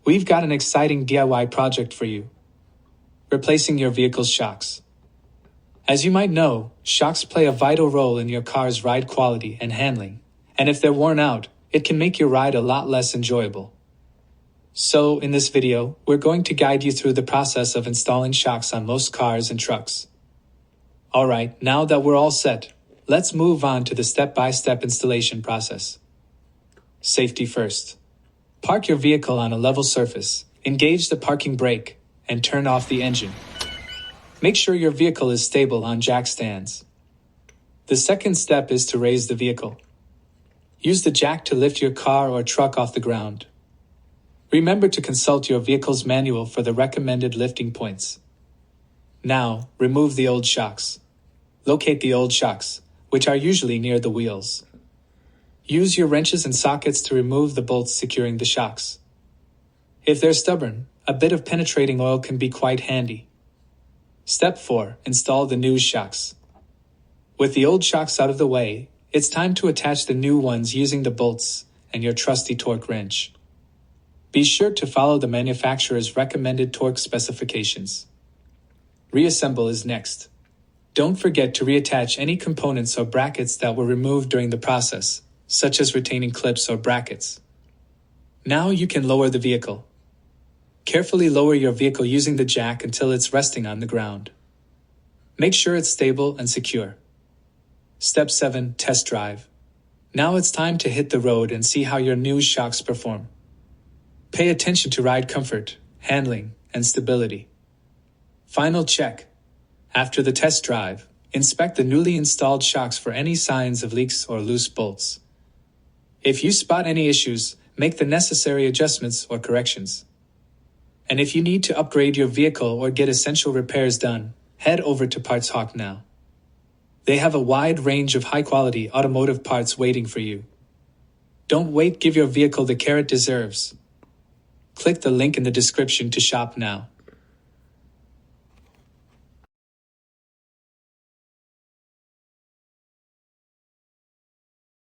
We've got an exciting DIY project for you. Replacing your vehicle's shocks. As you might know, shocks play a vital role in your car's ride quality and handling, and if they're worn out, it can make your ride a lot less enjoyable. So, in this video, we're going to guide you through the process of installing shocks on most cars and trucks. Alright, now that we're all set, let's move on to the step-by-step installation process. Safety first. Park your vehicle on a level surface, engage the parking brake, and turn off the engine. Make sure your vehicle is stable on jack stands. The second step is to raise the vehicle. Use the jack to lift your car or truck off the ground. Remember to consult your vehicle's manual for the recommended lifting points. Now, remove the old shocks. Locate the old shocks, which are usually near the wheels. Use your wrenches and sockets to remove the bolts securing the shocks. If they're stubborn, a bit of penetrating oil can be quite handy. Step 4. Install the new shocks. With the old shocks out of the way, it's time to attach the new ones using the bolts and your trusty torque wrench. Be sure to follow the manufacturer's recommended torque specifications. Reassemble is next. Don't forget to reattach any components or brackets that were removed during the process, such as retaining clips or brackets. Now you can lower the vehicle. Carefully lower your vehicle using the jack until it's resting on the ground. Make sure it's stable and secure. Step 7. Test drive. Now it's time to hit the road and see how your new shocks perform. Pay attention to ride comfort, handling, and stability. Final check. After the test drive, inspect the newly installed shocks for any signs of leaks or loose bolts. If you spot any issues, make the necessary adjustments or corrections. And if you need to upgrade your vehicle or get essential repairs done, head over to Parts Hawk now. They have a wide range of high-quality automotive parts waiting for you. Don't wait, give your vehicle the care it deserves. Click the link in the description to shop now.